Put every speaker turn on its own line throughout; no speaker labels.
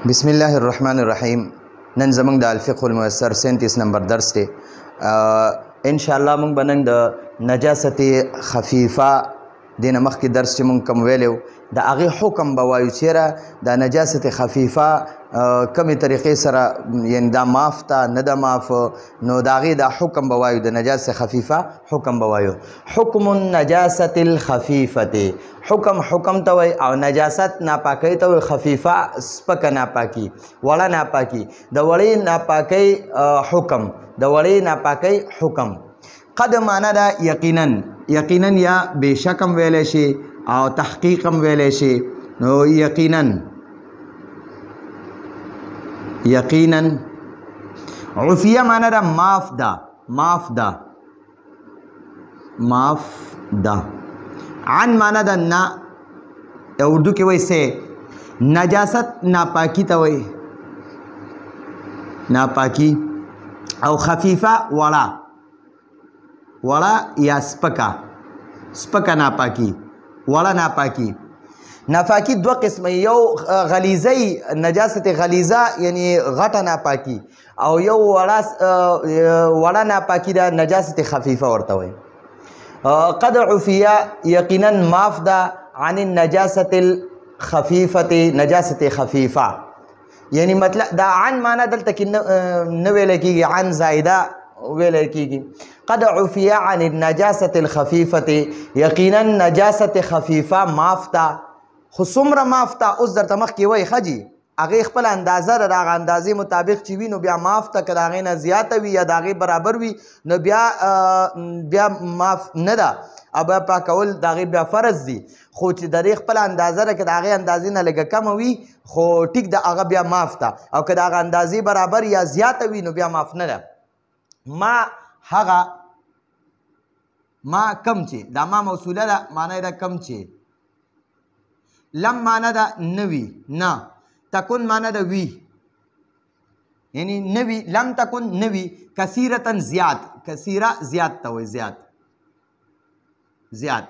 بسم الله الرحمن الرحیم. نن زمونږ د الفقه الميسر 37 نمبر درس دی. ان شاء الله مونږ به نن د نجاست خفیفه د نه مخکې درس چې مونږ کوم ویلو د هغې حکم به وایو چیرې د نجاست خفیفه کمې طریقې سره یعنې دا معاف ته نه ده معاف، نو د هغې دا حکم به وایو د نجاست خفیفه حکم به وایو. حکم النجاست الخفیفة، حکم ته وایي او نجاست ناپاکۍ ته وایي. خفیفه سپکه ناپاکي، وړه ناپاکي، د وړې ناپاکۍ حکم، د وړې ناپاکۍ حکم. قد معنا ده یقینا، یقینا یا بېشکم ویلی شي او تحقیقم ویلی شي. نو یقینا یقینا. عفیه معنا ده معاف ده، معاف ده، معاف ده. عن معنا ده نه، اردو کې وایي سے. نجاست ناپاکی ته وایي، ناپاکی. او خفیفه وړه، وړه یا سپکه، سپکه ناپاکی، وړه ناپاکی. ناپاکی دوه قسمه، یو غلیظی نجاست غلیظه یعنی غټه ناپاکی، او یو وړه ناپاکی ده نجاست خفیفه ورته وایي. قد عفیه یقینا معاف ده عن النجاست الخفیفة، نجاست خفیفه. یعنی مطلب دا عن معنا دلته کې نه ویلی کېږي، عن زائده ویلی کېږي. قد عفیه عن النجاست الخفیفة، یقینا نجاست خفیفه معاف ده. خو څومره معاف ده اوس درته مخکې وایي ښه جي، هغې خپل اندازه ده، د هغه اندازې مطابق چې وي نو بیا معاف ده. که د هغې نه زیاته وي یا د هغې برابر وي نو بیا معاف نه ده، او بیا پاکول د هغې بیا فرض دي. خو چې د دې خپل اندازه ده، که د هغې اندازې نه لږه کمه وي خو ټیک ده، هغه بیا معاف ده. او که د هغه اندازې برابر یا زیاته وي نو بیا معاف نه ده. ما هغه، ما کم چې، دا ما موصوله ده، معنی ده کم چې. لم معنی ده نوي، نه. تکن معنی ده وي، یعنی نوي. لم تکن نوي. کثیرتن زیاد، کثیره زیاد ته وایي، زیاد، زیاد.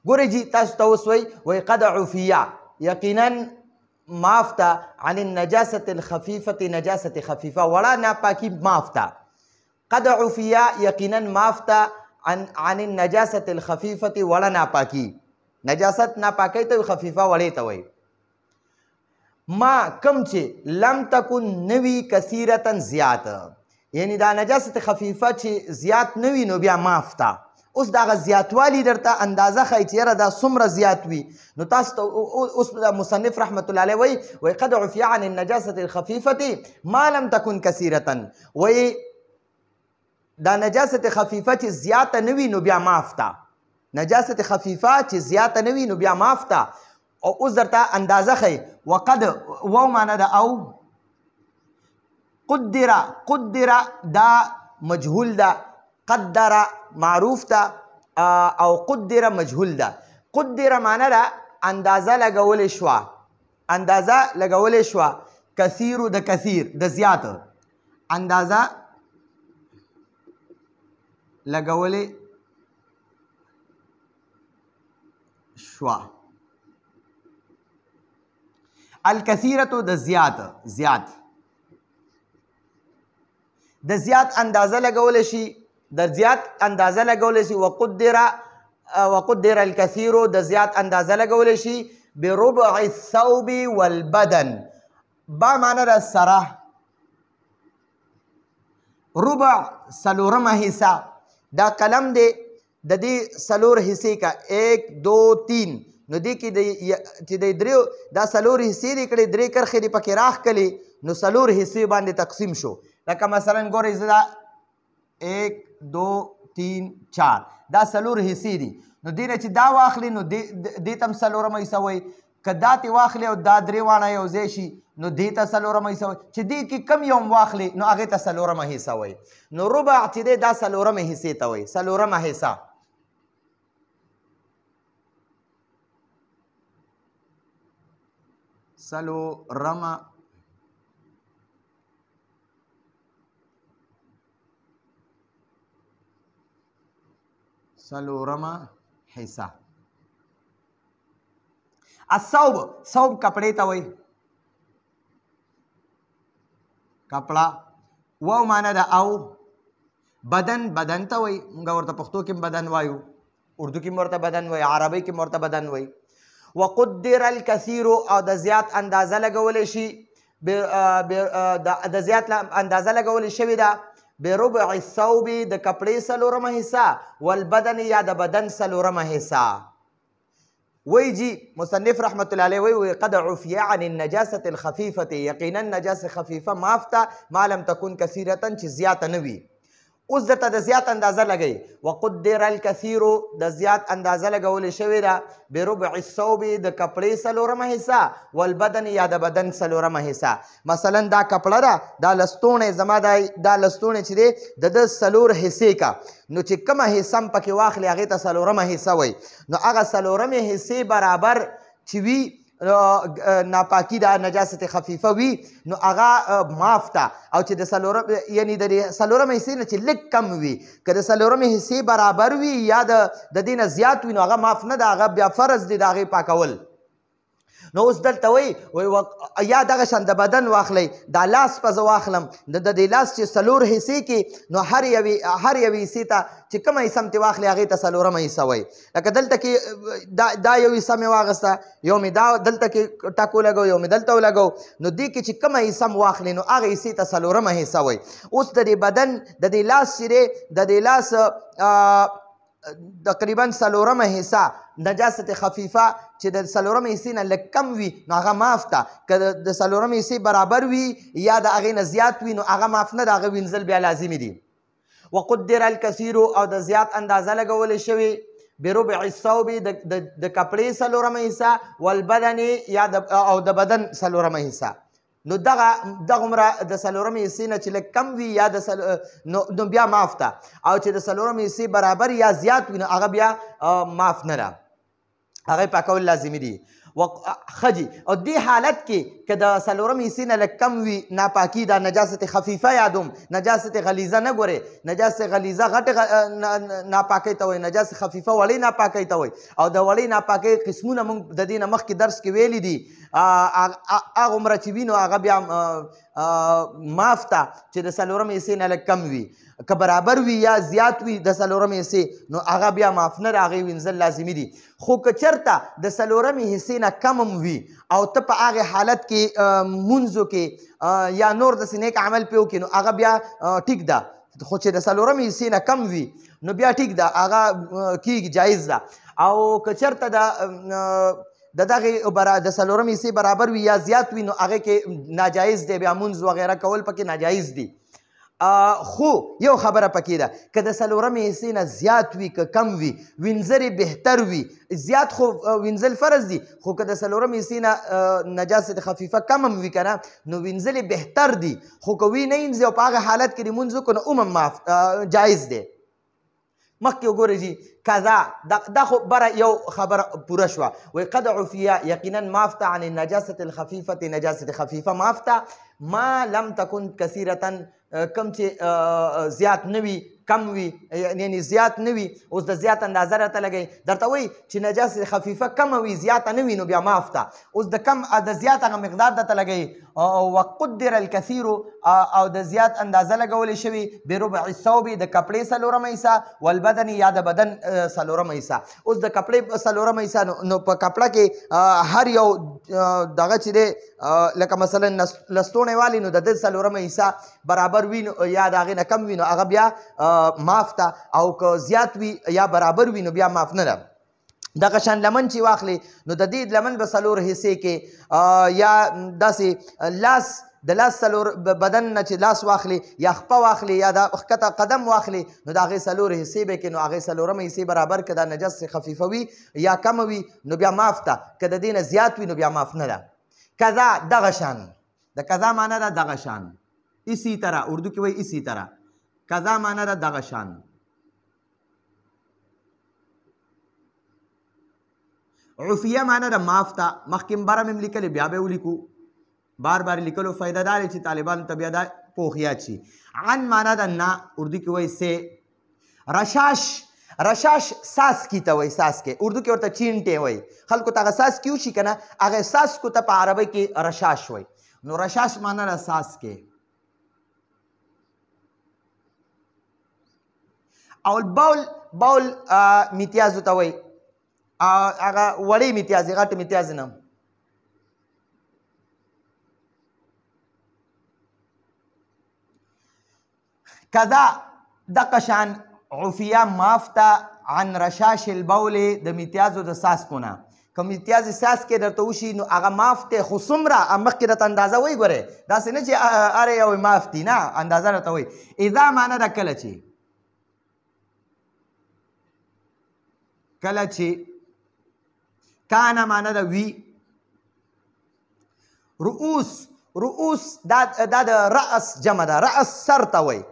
ګورئ جي تاسو ته اوس وایي قد عفیه یقینا معاف ته عن النجاست الخفیفة، نجاست خفیفه وړه ناپاکي معاف ته. قد عفیه یقینا معاف ته عن النجاست الخفیفة وړه ناپاکي. نجاست ناپاکی ته خفیفه وړې ته وایي. ما کم چې لم تکن نوي کثیرتن زیات، یعنی دا نجاست خفیفه چې زیات نوي نو بیا معاف ته. اوس دغه زیاتوالی درته اندازه ښایي چې یاره دا څومره زیات وي. نو تاسو ته اوس مصنف رحمت الله علیه وایي قد عفیه عن النجاست الخفیفة ما لم تکن کثیرتن، وایي دا نجاست خفیفه چې زیاته نه وي نو بیا معاف ته. نجاست خفیفه چې زیاته نه وي نو بیا معاف ته. او اوس درته اندازه ښایي. وقد واو معنی ده او. قدر، قدر دا مجهول ده، قدر معروف ده، او قدر مجهول ده. قدر معنی ده اندازه لګولې شوه، اندازه لګولې شوه. کثیر د کثیر د زیات، اندازه لګولې شوه. الکثیرة د زیات، زیات، د زیات اندازه لګولی شي، د زیات اندازه لګولی شي. وقدر الکثیر د زیات اندازه لګولی شي. بربع الثوب والبدن، با معنی ده سره. ربع څلورمه حصه، دا قلم دی د دې څلور حصې کا 1 2 3، نو دې کې چې د دریو دا څلور حصې دي کړې، درې کرښې دې پکې راښکلې، نو څلور حصې باندې تقسیم شو. لکه مثلا ګورئ زه دا 1 2 3 4 دا څلور حصې دي. نو دې نه چې دا واخلي نو دې ته هم څلورمه حصه وایي. که دا ترې واخلي او دا درې واړه یو ځای شي نو دې ته څلورمه حصه وایي. چې دې کې کم یو هم واخلي نو هغې ته څلورمه حصه وایي. نو ربع چې دی دا څلورمه حصې ته وایي، څلورمه حصه. څلورمه څلورمه حصه. الثوب، ثوب کپڑے ته وایي. کپڑا. واو معنا ده او. بدن بدن ته وایي، موږ ورته پښتو کې بدن وایو، اردو کې ورته بدن وایي، عربي کې ورته بدن وایي. وقدر الکثیر او د زیات اندازه لګولی شي، د زیات اندازه لګولی شوې ده بربع الثوب د کپړې څلورمه حصه، والبدن یا د بدن څلورمه حصه. وی جی مصنف رحمت الله علیه وی قد عفی عن النجاسة الخفیفة، یقینا نجاسه خفیفه معاف ته ما لم تکن کثیرة چې زیاته نه وي. اوس درته د زیات اندازه لګئ. وقدر الکثیر د زیات اندازه لګولې شوې ده بربع الثوب د کپړې څلورمه حصه، والبدن یا د بدن څلورمه حصه. مثلا دا کپړه ده، دا لستوڼی زما دا لستوڼی چې دی د ده څلور حصې کا، نو چې کومه حصه هم پکې واخلې هغې ته څلورمه حصه وایي. نو هغه څلورمې حصې برابر چې وي ناپاکی دا نجاست خفیفه وي، نو هغه معاف ته. او چې د څلورم یعنی د څلورمې حصې نه چې لږ کم وي، که د څلورمې حصې برابر وي یا د دې نه زیات وي، نو هغه معاف نه ده، هغه بیا فرض دی د هغې پاکول. نو اوس دلته وایي یا دغه شان د بدن واخلی، دا لاس به زه واخلم، د دې لاس چې څلور حصې کې، نو هر یوې حصې ته چې کومه حصه م ترې واخلې هغې ته څلورمه حصه وایي. لکه دلته کې دا یو حصه مې واخیسته، یو مې دا دلته کې ټک ولګو، یو مې دلته ولګو، نو دې کې چې کومه حصه م واخلې نو هغه حصې ته څلورمه حصه وایي. اوس د دې بدن د دې لاس چې دی، د دې لاس تقریبا څلورمه حصه نجاست خفیفه چې د څلورمې حصې نه لږ کم وي، نو هغه معاف ته. که د څلورمې حصې برابر وي یا د هغې نه زیات وي، نو هغه معاف نه ده، هغه وینځل بیا لازمي دي. وقدر الکثیر او د زیات اندازه لګولی شوي بربع الثوب د کپړې څلورمه حصه، والبدن یا او د بدن څلورمه حصه. نو دغومره د څلورمې حصې نه چې لږ کم وي یا نو بیا معاف ته، او چې د څلورمې حصې برابر یا زیات وي نو هغه بیا معاف نه ده، هغه پاکول لازمي دي. خجی او دې حالت کې که د څلورمې حصې نه لږ کم وي ناپاکي، دا نجاست خفیفه یادوم، نجاست غلیظه نه ګورې. نجاست غلیظه غټې ناپاکۍ ته وایي، نجاست خفیفه وړې ناپاکۍ ته وایي. او د وړې ناپاکۍ قسمونه موږ د دې نه مخکې درس کې ویلي دي. هغومره چې وي نو هغه بیا معاف ته چې د څلورمې حصې نه لږ کم وي. که برابر وي یا زیات وي د څلورمې حصې، نو هغه بیا معاف نه ده، هغې وینځل لازمي دي. خو که چېرته د څلورمې حصې نه کم هم وي او ته په هغې حالت کې مونځو کې یا نور داسې نیک عمل پرې وکړې، نو هغه بیا ټیک ده. خو چې د څلورمې حصې نه کم وي نو بیا ټیک ده، هغه کېږي، جایز ده. او که چېرته د دغې د څلورمې حصې برابر وي یا زیات وي، نو هغې کې ناجایز دی، بیا مونځ وغیره کول پکې ناجایز دي. خو یو خبره پکې ده، که د څلورمې حصې نه زیات وي که کم وي، وینځل یې بهتر وي. زیات خو وینځل فرض دي، خو که د څلورمې حصې نه نجاست خفیفه کم هم وي که نه، نو وینځل یې بهتر دي. خو که وی نه وینځي او په هغه حالت کې دې مونځ وکړو، نو هم معاف جایز دی. مخکې وګورئ جي کذا دا خو بره یو خبره پوره شوه. وایي قد عفیه یقینا معاف ته عن النجاست الخفیفة، نجاست خفیفه معاف ته ما لم تکن کثیرة کم چې زیات نه وي، کم وي، یعنی زیات نه وي. اوس د زیات اندازه راته لګئ، درته وایي چې نجاست خفیفه کمه وي، زیاته نه وي، نو بیا معاف ته. اوس د زیات هغه مقدار درته لګئ. وقدر الکثیر او د زیات اندازه لګولی شوي بربع الثوب د کپړې څلورمه حصه، والبدن یا د بدن څلورمه حصه. اوس د کپړې څلورمه حصه، نو په کپړه کې هر یو دغه چې دی لکه مثلا لستوڼی والی، نو د ده څلورمه حصه برابر وي یا د هغې نه کم وي، نو هغه بیا معاف ته. او که زیات وي یا برابر وي، نو بیا معاف نه ده. دغه شان لمن چې واخلې، نو د دې لمن به څلور حصې کې یا داسې لاس د لاس څلور بدن نه چې لاس واخلې یا خپه واخلې یا د ښکته قدم واخلې، نو د هغې څلور حصې به کې، نو هغې څلورمه حصې برابر که دا نجس خفیفه وي یا کمه وي، نو بیا معاف ته. که د دې نه زیات وي، نو بیا معاف نه ده. کذا دغه شان، د کذا معنی ده دغه شان، اسی طرح اردو کې وایي اسی طرح. کذا معنی ده دغه شان. عفیه معنی ده معاف ته. مخکې بره مې لیکلې، بیا به ولیکو. بار بار لیکلو فایده دا دی چې طالبانو ته بیا دا پوخ یاد شي. عن معنی ده نه، اردو کې وایي سه. رشاش، رشاش ساسکی ته وایي، ساسکی اردو کې ورته چینټې وایي. خلکو ته هغه ساسکی وشي که نه، هغه ساسکو ته په عربۍ کې رشاش وایي. نو رشاش معنی ده ساسکی. او البول بول میتیازو ته وایي هغه وړې میتیازې غټې میتیازې نه کذا دقه شان عفیه معاف ته عن رشاش البول د میتیازو د څاڅکو نه که میتیازې څاڅکې درته وشي نو هغه معاف دی خو څومره مخکې درته اندازه وایي ګورې داسې نه چې هر یو معاف دي نه اندازه درته وایي اذا معنه ده کله چې کانه معنه ده وي رؤوس دا د رأس جمع ده رأس سر ته وایي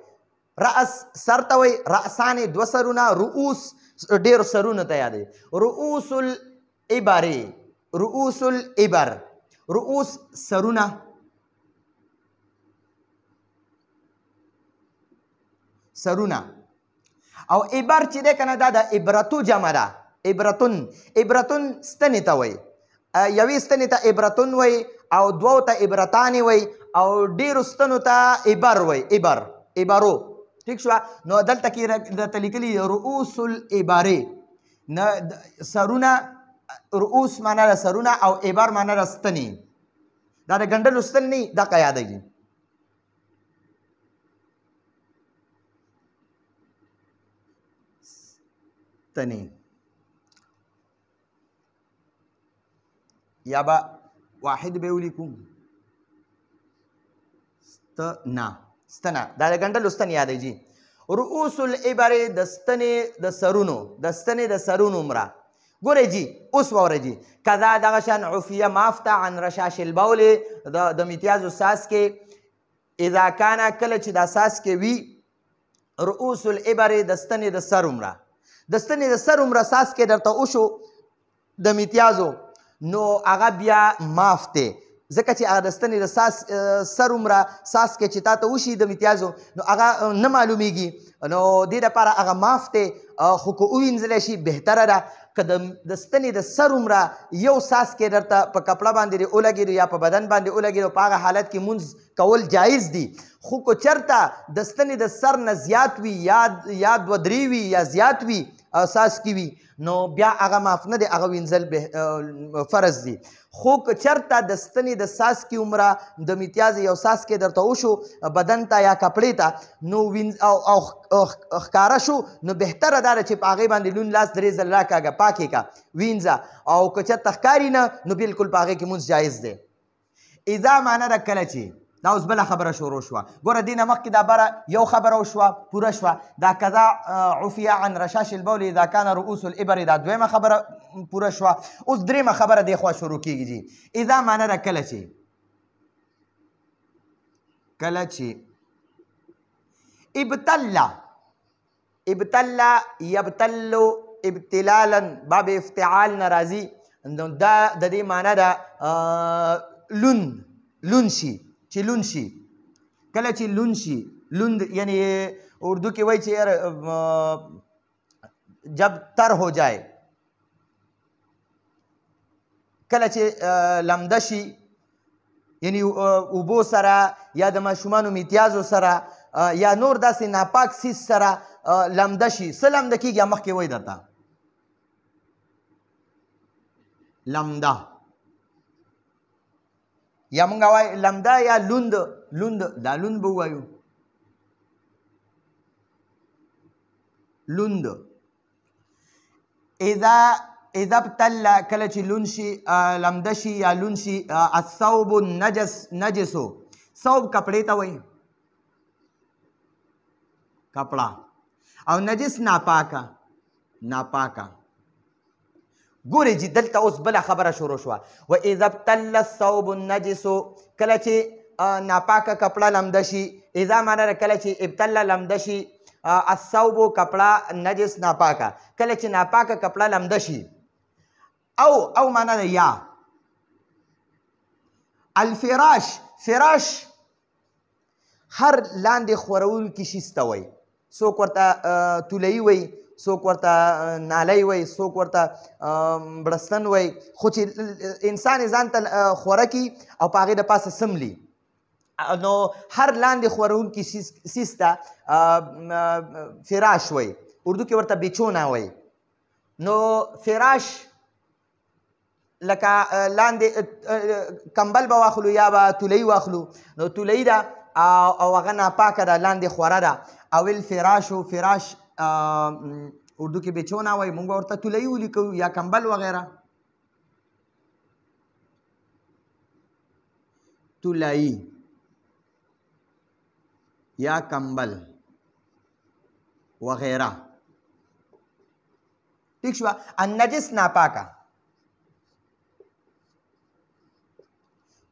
رأس سر ته وایي رأسانې دوه سرونه رؤوس ډېرو سرونو ته یادوي رؤوس الابر رؤوس سرونه او ابر چې دی که نه دا د عبرتو جمع ده عبرتون ستنې ته وایي یوې ستنې ته عبرتون وایي او دوو ته عبرتانې وایي او ډېرو ستنو ته عبر وایي عبرو ٹھیک شوه نو دلته کې درته لیکلي رؤوس العبارې نه سرونه رؤوس معنا د سرونه او عبر معنا د ستنې دا د ګنډلو ستن نه دقه یادوي ستنې یا به واحد به ولیکو ستنه دا د ګنډلو ستن یادوي رؤوس العبر د ستنې د سرونو مره ګورئ جی اوس واورئ جی کذا دغه شان عفیه معاف ته عن رشاش البول د میتیازو څاڅکې اذا کان کله چې دا څاڅکې وي رؤوس العبر د ستنې د سر عمره څاڅکې درته وشو د میتیازو نو هغه بیا معاف دی ځکه چې هغه د ستنې د سر عمره څاڅکې چې تا ته وشي د میتیازو نو هغه نه معلومیږي نو دې دپاره هغه معاف دی خو که ووینځلی شي بهتره ده که د ستنې د سر عمره یو څاڅکې درته په کپړه باندې دې ولګېدو یا په بدن باندې ولګېدو په هغه حالت کې مونځ کول جایز دي خو که چېرته د ستنې د سر نه زیات وي یا دوه درې وي یا زیات وي څاڅکي وي نو بیا هغه معاف نه دی هغه وینځل فرض دي خو که چېرته د ستنې د څاڅکي عمره د میتیازې یو څاڅکی درته وشو بدن ته یا کپړې ته نو او ښکاره شو نو بهتره دا ده چې په هغې باندې لون لاس درې ځله راکاږه پاکې کا وینځه او که چېرته ښکاري نه نو بالکل په هغې کې مونځ جایز دی اذا معنه ده کله چې دا اوس بله خبره شروع شوه ګوره دې نه مخکې دا بره یو خبره وشوه پوره شوه دا کذا عفیه عن رشاش البول اذا کان رؤوس الابر دا دویمه خبره پوره شوه اوس درېمه خبره دې خوا شروع کېږي جي اذا معنه ده کله چې ابتل یبتلو ابتلالا باب افتعال نه راځي نو دا د دې معنه ده لون شي چې لون شي کله چې لون شي لون یعنی اردو کې وایي چې جب تر ہو جائے کله چې لمده شي یعنی اوبو سره یا د ماشومانو میتیازو سره یا نور داسې ناپاک څیز سره لمده شي څه لمده کېږي مخکې وایي درته لمده یا مونږ وایو لمده یا لوند دا لوند به ووایو لوند اذا ابتل کله چې لون شي لمده شي یا لون شي الثوب نجسو ثوب کپړې ته وایي کپړه او نجس ناپاکه ګورې چې دلته اوس بله خبره شروع شوه و اذا ابتل الثوب النجس کله چې ناپاکه کپړه لمده شي اذا معنه ده کله چې ابتل لمده شي الثوب کپړه نجس ناپاکه کله چې ناپاکه کپړه لمده شي او معنه ده یا الفراش هر لاندې خورونکي شیز ته وایي څوک ورته تولهیي وایي څوک ورته نالی وایي څوک ورته بړستن وایي خو چې انسان یې ځان ته خوره کي او په هغې د پاسه سملي نو هر لاندې خورونکي سیز ته فراش وایي اردو کې ورته بچونه وایي. نو فراش لکه لاندې کمبل به واخلو یا به تولۍ واخلو، نو تولۍ ده او هغه ناپاکه ده، لاندې خوره ده. او الفراشو، فراش اردو کې بچونه وایي، موږ به ورته تولۍ ولیکو یا کمبل وغیره. تولۍ یا کمبل وغیره. ٹھیک شو. النجس ناپاکه.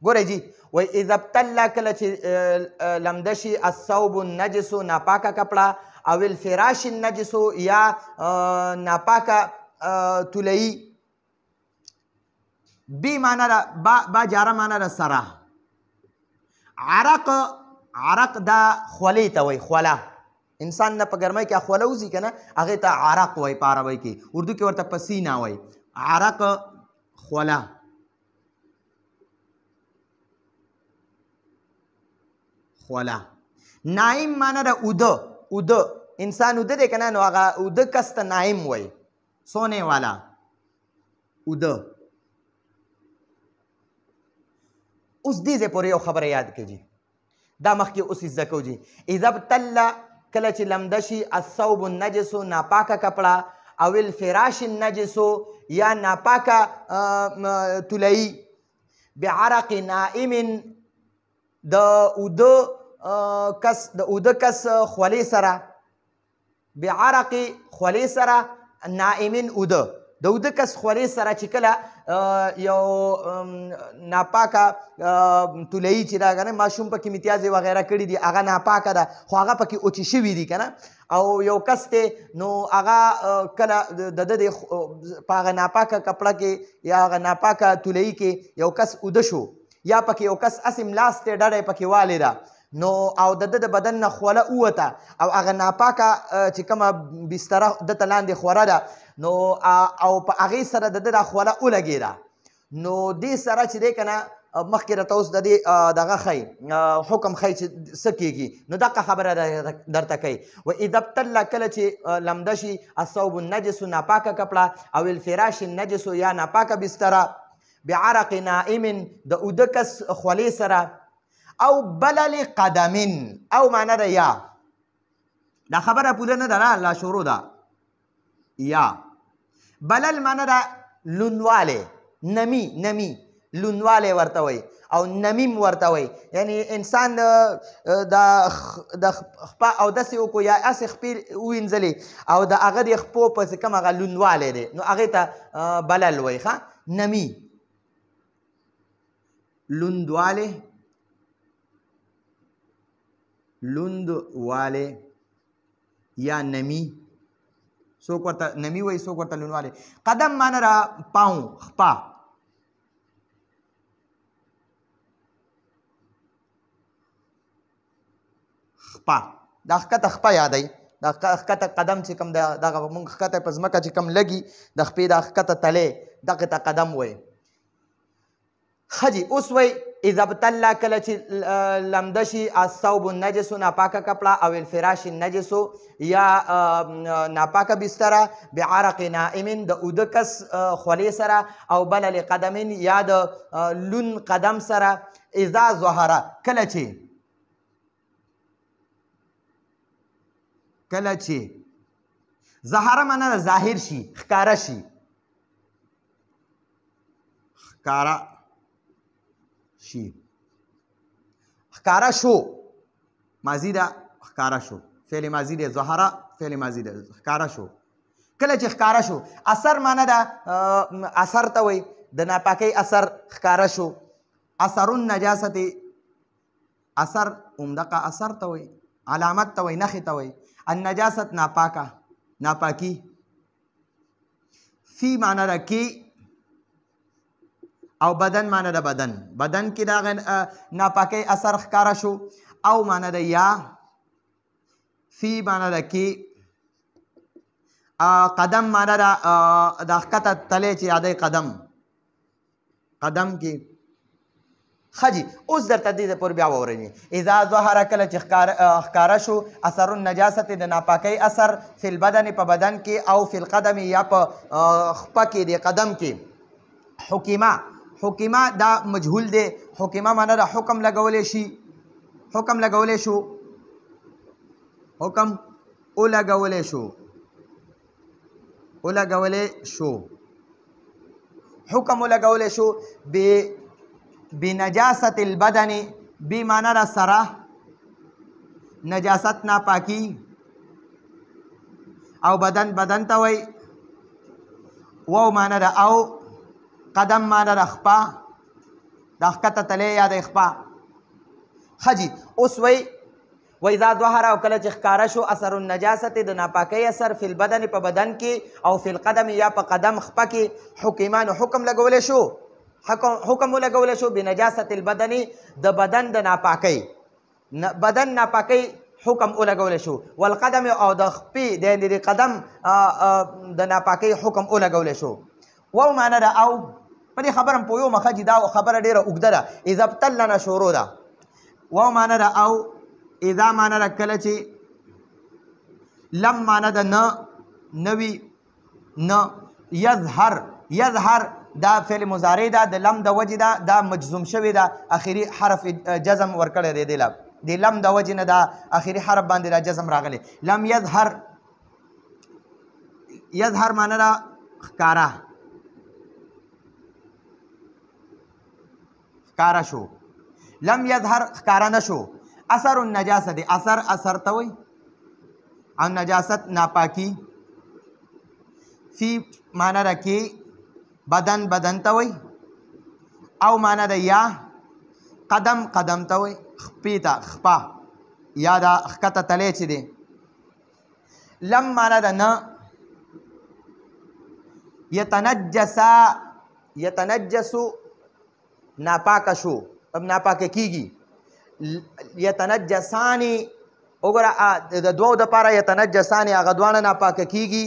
ګوره جی وای اذا ابتل کله چې لمده شي الثوب النجس ناپاکه کپړه او الفراش النجس یا ناپاکه تولۍ. بی معنا ده با جاره معنا ده سره. عرق، عرق دا خولې ته وایي، خوله. انسان نه په ګرمۍ کې خوله وځي که نه، هغې ته عرق وایي په عربۍ کې. اردو کې ورته پسینه وایي. عرق خوله. خوله. نایم معنا ده اوده. اوده انسان اوده دی که نه، نو هغه اوده کس ته نایم وایي، سونے والا. اوده. اوس دې ځای پورې یو خبره یاد کړئ، دا مخکې اوس زده کوو جي. اذا ابتل کله چې لمده شي الثوب النجس ناپاکه کپړه او الفراش النجس یا ناپاکه تولۍ بعرق نائم د اوده کس خولې سره، بعرق خولې سره نائمن اوده د اوده کس خولې سره چې کله یو ناپاکه تولۍ چې ده که نه، ماشوم پکې متیازې وغیره کړي دي، هغه ناپاکه ده خو هغه پکې اوچې شوي دي که نه، او یو کس دی نو هغه کله د ده په هغه ناپاکه کپړه کې یا هغه ناپاکه تولۍ کې یو کس اوده شو، یا پکې یو کس اسې ملاس دی ډډه یې پکې والې ده، نو او د ده د بدن نه خوله ووته او هغه ناپاکه چې کومه بستره دته لاندې خوره ده، نو او په هغې سره د ده دا خوله ولګېده، نو دې سره چې دی که نه مخکې راته اوس د دې دغه ښیي حکم ښیي چې څه کېږي. نو دغه خبره درته کوي. و اذا ابتل کله چې لمده شي الثوب النجس ناپاکه کپړه او الفراش النجس یا ناپاکه بستره بعرق نائم د اوده کس خولې سره او بلل قدمن او معنا ده یا. دا خبره پوره نه ده نه، لا شروع ده. یا بلل معنا ده لونواله، نمی نمی لونواله ورته وایي او نمیم ورته وایي، یعنی انسان د خپه او داسې وکړو یا هسې خپې ووینځلې او د هغه د خپو پسې کوم هغه لونوالی دی نو هغې ته بلل وایي. ښه نمی لوندوالی، لوندوالی یا نمی، څوک ورته نمی وایي څوک ورته لوندوالی. قدم معنا را پاو، خپه. خپه دا ښکته خپه یادوي، دا ښکته قدم چې کوم دغه مونږ ښکته په ځمکه چې کوم لګي د خپې دا ښکته تلی دغې ته قدم وایي. ښه جي اوس وایي اذا ابتل کله چې لمده شي الثوب النجس ناپاکه کپړه او الفراش النجس یا ناپاکه بستره بعرق نائم د اوده کس خولې سره او بلل قدم یا د لون قدم سره اذا ظهره کله چې ظهره معنا ظاهر شي، ښکاره شي، ښکاره شي، ښکاره شو ماضي ده، ښکاره شو فعل ماضي دی، ظهره فعل ماضي دی، ښکاره شو. کله چې ښکاره شو اثر معنا ده اثر ته وایي، د ناپاکۍ اثر ښکاره شو. اثر النجاست اثر عمدقه اثر ته وایي، علامت ته وایي، نښې ته وایي. النجاست ناپاکه، ناپاکی. فی معنا ده کې او بدن معنا ده بدن، بدن کې د ناپاکۍ اثر ښکاره شو. او معنا ده یا، فی معنا ده کې، قدم معنا ده د ښکته تلی چې یادی قدم، قدم کې خجی اوس درته دې پورې بیا واورئ اذا ظهر کله چې ښکاره شو اثر النجاست د ناپاکۍ اثر فی البدن په بدن کې او فی القدم یا په خپه کې د قدم کې حکیمه دا مجهول دی حکیمه معنی د حکم لګولی شي حکم ولګولی شو بنجاست البدن بی معنی را سره نجاست ناپاکی او بدن ته وی واو معنی را او قدم معنی را خپا دا ښکته تلی یا د خپا خجی اوس وی اذا ظهر او کله چې ښکاره شو اثر النجاست د ناپاکۍ اثر فی البدن په بدن کې او فی القدم یا په قدم خپه کې حکیمانو حکم لګولی شو بنجاست البدن د بدن د ناپاکۍ حکم ولګولی شو والقدم او د خپې د قدم د ناپاکۍ حکم ولګولی شو واو معنی ده او په دې خبره م پوهیږم ښه چې دا خبره ډېره اوږده ده اذا ابتلنا شروع ده واو معنی ده او اذا معنی ده کله چې لم معنی ده نوي نه یظهر دا فعل مضارع ده د لم د وجې ده دا مجزوم شوی ده اخري حرف جزم ورکړی دی د لم د وجې نه دا اخري حرف باندې دا جزم راغلی لم یظهر معنی ده ښکاره شو لم یظهر ښکاره نه شو اثر النجاست اثر ته وایي او نجاست ناپاکی فی معنی ده کې بدن ته وایي او معنی ده یا قدم ته وایي خپې ته خپه یا دا ښکته تلی چې دی لم معنی ده نه یتنجسو ناپاکه شو ناپاکه کیږي یتنجسانی وګوره د دوو دپاره یتنجسانی هغه دواړه ناپاکه کیږي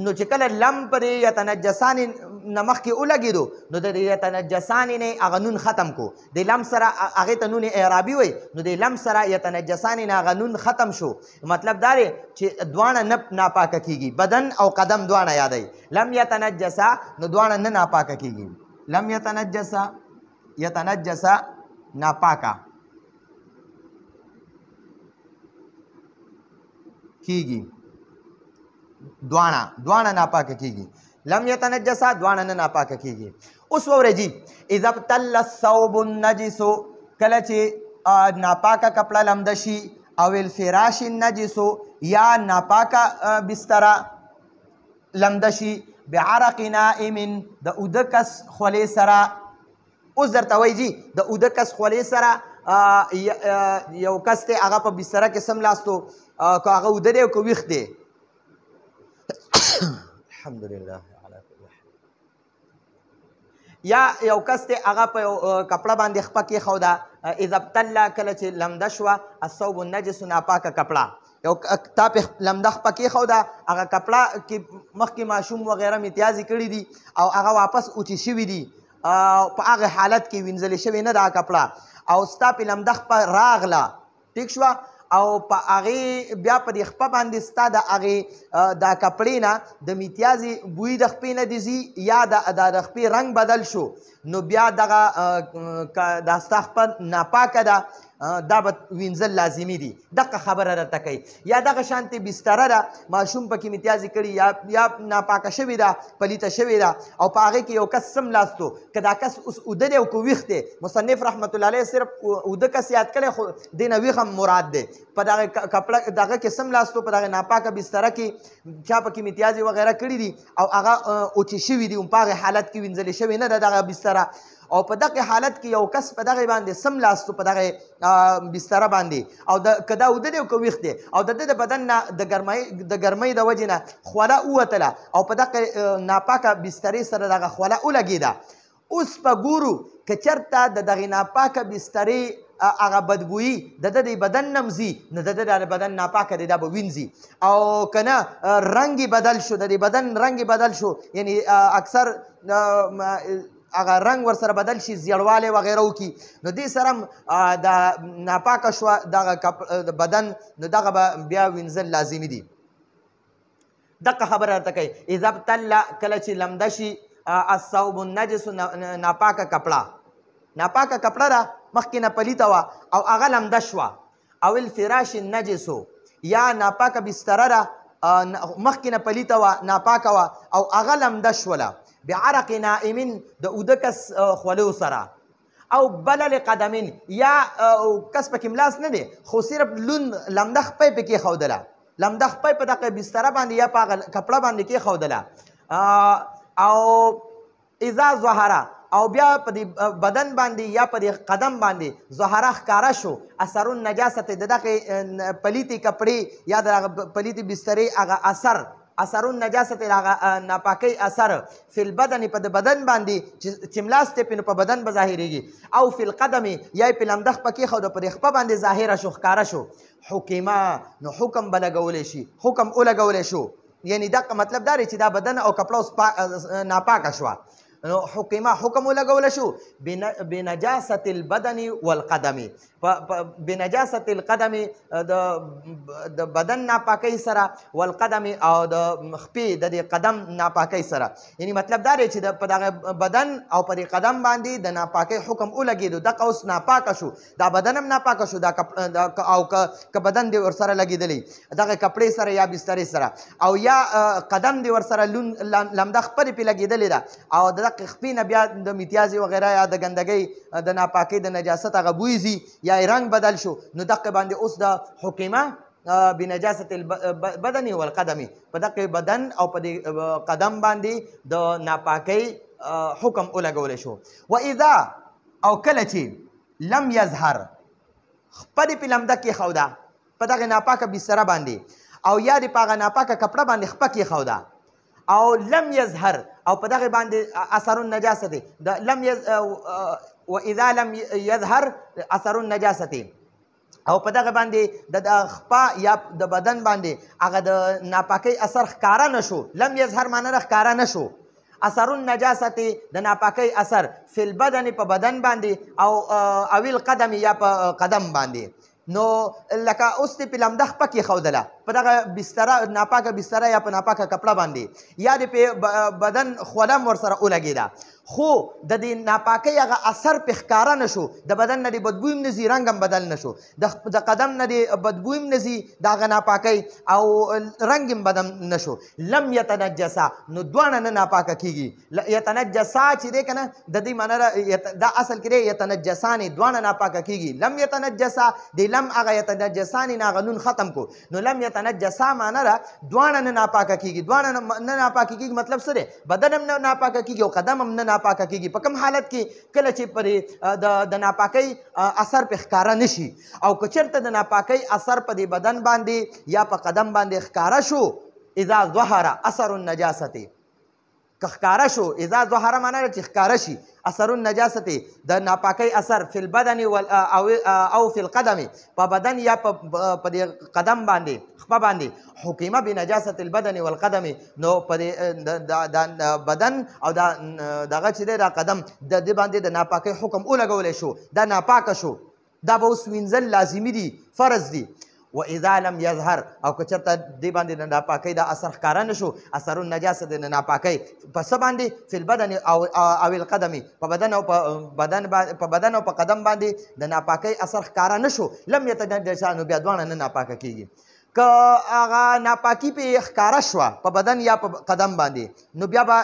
نو چې کله لم پرې یتنجسانی نه مخکې ولګېدو نو د یتنجسانی نه هغه نون ختم کو د لم سره هغې ته نون اعرابي وی نو د لم سره یتنجسانی نه هغه نون ختم شو مطلب دا دی چې دواړه نه ناپاکه کیږي بدن او قدم دواړه یادوي لم یتنجسا نو دواړه نه ناپاکه کیږي لم یتنجسا ناپاکه کیږي دواړه ناپاکه کیږي لم یتنجسا دواړه نه ناپاکه کیږي اوس وورئ جی اذا ابتل الثوب النجس کله چې ناپاکه کپړه لمده شي او الفراش النجس یا ناپاکه بستره لمده شي بعرق نائم د اوده کس خولې سره اوس درته وایي جی د اوده کس خولې سره یو کس دی هغه په بستره کې سملاستو که هغه اوده دی او که ویښ دی الحمدلله یا یو کس دی هغه په یو کپړه باندې خپه کېښوده اذا ابتله کله چې لمده شوه الثوب النجس ناپاکه کپړه یو تا پې لمده خپه کېښوده هغه کپړه کې مخکې ماشوم وغیره امتیازې کړي دي او هغه واپس اوچې شوي دي په هغه حالت کې وینځلې شوې نه دا کپړه او ستا پې لمده خپه راغله ټیک شوه او په هغې بیا په دې خپه باندې ستا د هغې دا کپړې نه د میتیازې بوی د خپې نه دې ځي یا د خپې رنګ بدل شو نو بیا دغه دا ستا خپه ناپاکه ده دا به وینځل لازمي دي دغه خبره درته کوي یا دغه شانتې بستره ده ماشوم پکې میتیازې کړي یا ناپاکه شوې ده پلیته شوې ده او په هغې کې یو کس سملاستو که دا کس اوس اوده دی او که ویښ دی مصنف رحمت الله علیه صرف اوده کس یاد کړی خو دې نه ویښ هم مراد دی په دغه کپړه دغه کې سملاستو په دغه ناپاکه بستره کې چا پکې میتیازې وغیره کړي دي او هغه اوچې شوي دي په هغې حالت کې وینځلې شوې نه ده دغه بستره او په دغه حالت کې یو کس په دغه باندې سملاستو په دغه بستره باندې او که دا اوده دی او که ویښ دی او د ده د بدن نه د ګرمۍ د وجې نه خوله ووتله او په دغه ناپاکه بسترې سره دغه خوله ولګېده اوس په ګورو که چېرته د دغې ناپاکه بسترې هغه بدبویي د ده د بدن نه ځي نو د ده د بدن ناپاکه دی دا به وینځي او که نه رنګ بدل شو د دې بدن رنګ بدل شو یعنی اکثر هغه رنګ ورسره بدل شي زیړوالی وغیره وکړي نو دې سره هم د ناپاکه شوه دغه بدن نو دغه به بیا وینځل لازمي دي دغه خبره راته کوي اذا ابتل کله چې لمده شي الثوب النجس ناپاکه کپړه ده مخکې نه پلیته وه او هغه لمده شوه او الفراش النجسو یا ناپاکه بستره ده مخکې نه پلیته وه ناپاکه وه او هغه لمده شوله بعرق نائمین د اوده کس خولو سره او بلل قدمین یا کس پکې ملاس نه دی خو صرف لوند لمده خپی پې کېښودله لمده خپی په دغه بستره باندې یا په هغه کپړه باندې کېښودله او اذا ظهره او بیا په دې بدن باندې یا په دې قدم باندې ظهره ښکاره شو اثر النجاست د دغې پلیتې کپړې یا د هغه پلیتې بسترې هغه اثر النجاست هغه ناپاکۍ اثر فی البدن په د بدن باندې چې ملاس دی پې نو په بدن به ظاهرېږي او فی القدم یا یې پې لمده خپه کېښوده په دې خپه باندې ظاهره شو ښکاره شو حکمه نو حکم به لګولی شي حکم ولګولی شو یعنی دغه مطلب دا دی چې دا بدن او کپړه اوس ناپاکه شوه نو حکمه حکم ولګولی شو بنجاست البدن والقدم بنجاست القدم د بدن ناپاکۍ سره والقدم او د خپې د دې قدم ناپاکۍ سره یعنی مطلب دا دی چې په دغه بدن او په دې قدم باندې د ناپاکۍ حکم ولګېدو دغه اوس ناپاکه شو دا بدن هم ناپاکه شو او که بدن دې ورسره لګېدلی دغه کپړې سره یا بسترې سره او یا قدم دې ورسره لمده خپلې پې لګېدلې ده او د دغه خپې نه بیا د میتیازې وغیره یا د ګندګۍ د ناپاکۍ د نجاست هغه بوی ځي یا رنګ بدل شو نو دغه باندې اوس د حکمه بنجاست البدن والقدم په دغه بدن او په دې قدم باندې د ناپاکۍ حکم ولګولی شو و اذا او کله چې لم یظهر خپلې پې لمده کېښوده په دغه ناپاکه بستره باندې او یا دې په هغه ناپاکه کپړه باندې خپه کېښوده او لم یظهر او په دغه باندې اثر النجاست د لم و اذا لم یظهر اثر النجاست او په دغه باندې د خپه یا د بدن باندې هغه د ناپاکۍ اثر ښکاره نه شو لم یظهر معنی ښکاره نه شو اثر النجاست د ناپاکۍ اثر فی البدن په بدن باندې او القدم یا په قدم باندې نو لکه اوس دې پې لمده خپه کېښودله په دغه بستره ناپاکه بستره یا په ناپاکه کپړه باندې یا دې پې بدن خوله هم ورسره ولګېده خو د دې ناپاکۍ هغه اثر پې ښکاره نه شو د بدن نه دې بدبوی هم نه ځي رنګ هم بدل نه شو د قدم نه دې بدبوی هم نه ځي د هغه ناپاکۍ او رنګ هم بدل نه شو لم یتنجسا نو دواړه نه ناپاکه کېږي یتنجسا چې دی که نه د دې معنی دا اصل کې دی یتنجسانې دواړه ناپاکه کېږي لم یتنجسا د لم هغه یتنجسانې نه هغه نون ختم کو نو لم یتنجسا معنی ده دواړه نه ناپاکه کېږي دواړه نه ناپاکه کېږي مطلب څه دی بدن هم نه ناپاکه کېږي او قدم هم نه ناپاکه کېږي په کوم حالت کې کله چې پرې د ناپاکۍ اثر پې ښکاره نه شي او که چېرته د ناپاکۍ اثر په دې بدن باندې یا په قدم باندې ښکاره شو اذا ظهر اثر النجاست که ښکاره شو اذا ظهر معنی ده چې ښکاره شي اثر النجاست د ناپاکۍ اثر فی البدن او فی القدم په بدن یا په دې قدم باندې خپه باندې حکمه بنجاست البدن والقدم نو په د بدن او دغه چې دی دا قدم د دې باندې د ناپاکۍ حکم ولګولی شو دا ناپاکه شو دا به اوس وینځل لازمي دي فرض دي و اذا لم یظهر او که چېرته دې باندې د ناپاکۍ دا اثر ښکاره نه شو اثر النجاست د ناپاکۍ په څه باندې فی البدن او القدم په بدن او په قدم باندې د ناپاکۍ اثر ښکاره نه شو لم یتنجسا نو بیا دواړه نه ناپاکه کېږي که هغه ناپاکي پې ښکاره شوه په بدن یا په قدم باندې نو بیا به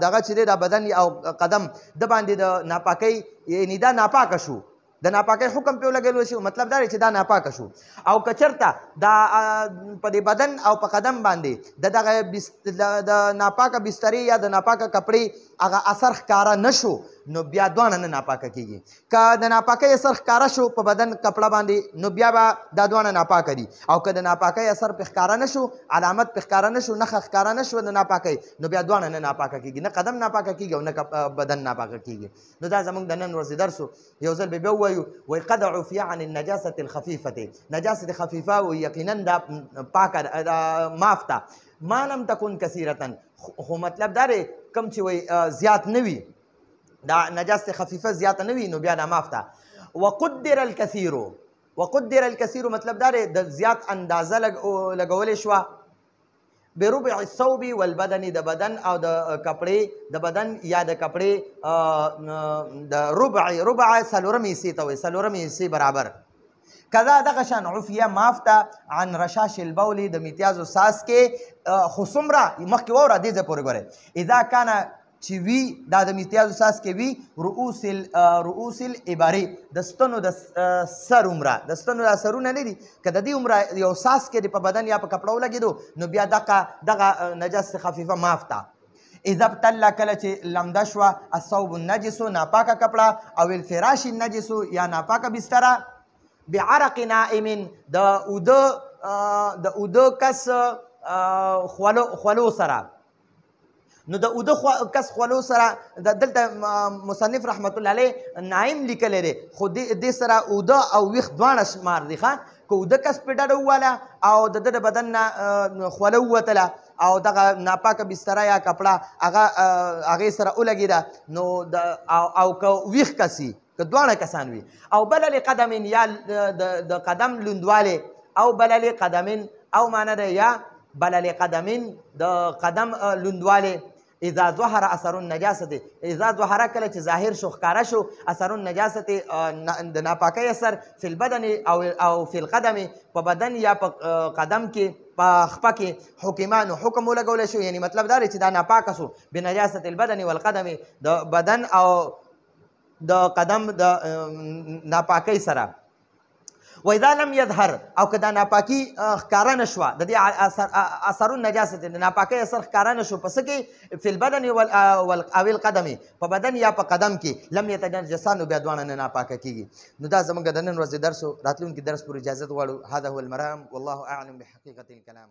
دغه چې دی دا بدن او قدم د باندې د ناپاکۍ یعنې دا ناپاکه شو د ناپاکۍ حکم پې ولګېدلی شو مطلب دا دی چې دا ناپاکه شو او که چېرته دا په دې بدن او په قدم باندې د دغه د ناپاکه بسترې یا د ناپاکه کپړې هغه اثر ښکاره نه شو نو بیا دواړه نه ناپاکه کېږي که د ناپاکۍ اثر ښکاره شو په بدن کپړه باندې نو بیا به دا دواړه ناپاکه دي او که د ناپاکۍ اثر پې ښکاره نه شو علامت پې ښکاره نه شو نښه ښکاره نه شوه د ناپاکۍ نو بیا دواړه نه ناپاکه کېږي نه قدم ناپاکه کېږي او نه بدن ناپاکه کېږي نو دا زموږ د نن ورځې درس یو ځل به بیا ووایو وایي قد عفي عن النجاسة الخفيفة نجاسة خفیفه و یقینا دا پاکه معاف ده ما لم تکن کثیرة خو مطلب دا دی کوم چې وایي زیات نه وي دا نجاست خفیفه زیاته نه وي نو بیا دا معاف ده. وقدر الکثیر مطلب دا دی د زیات اندازه لګولې شوه بربع الثوب والبدن د بدن او د کپړې د بدن یا د کپړې د ربع څلورم حصې ته وایي څلورم حصې برابر. کذا دغه شان عفیه معاف ته عن رشاش البول د میتیازو ساس کې خو څومره مخکې واوره دې ځای پورې ګورئ اذا کانه چې وي دا د میتیازو ساس کې وي رؤوس العبارې د ستنو د سر عمره د ستنو دا سرونه نه دي که د دې عمره یو ساس کې د په بدن یا په کپړه ولګېدو نو بیا دغه نجس خفیفه معاف ته. اذا ابتل کله چې لمده شوه الثوب النجس ناپاکه کپړه او الفراش النجس یا ناپاکه بستره بعرق نائم د اوده کس خولو سره. نو د اوده کس خولو سره دلته مصنف رحمت الله علیه نایم لیکلی دی خو دې سره اوده او ویښ دواړه شمار دي ښه که اوده کس پې ډډه وواله او د ده د بدن نه خوله ووتله او دغه ناپاکه بستره یا کپړه هغې سره ولګېده نو او که ویښ کس وي که دواړه کسان وي او بلل قدم یا د قدم لوندوالی او بلل قدم او معنی ده یا بلل قدم د قدم لوندوالی اذا ظهر اثر النجاسه اذا ظهر کله چې ظاهر شو ښکاره شو اثر النجاسه د ناپاکۍ اثر فی البدن او فی القدم په بدن یا په قدم کې په خپه کې حکمانو حکم ولګولی شو یعنی مطلب دا دی چې دا ناپاکه سو بنجاسة البدن والقدم د بدن او د قدم د ناپاکۍ سره. و اذا لم يظهر او که دا ناپاکي ښکاره نه شوه د دې اثر النجاسه د ناپاکۍ اثر ښکاره نه شو په څه کې فی البدن او القدم په بدن یا په قدم کې لم یتنجسا نو بیا دواړه نه ناپاکه کېږي. نو دا زموږ د نن ورځې درس و راتلونکي درس پورې اجازت غواړو. هذا هو المرام والله اعلم بحقیقة الکلام.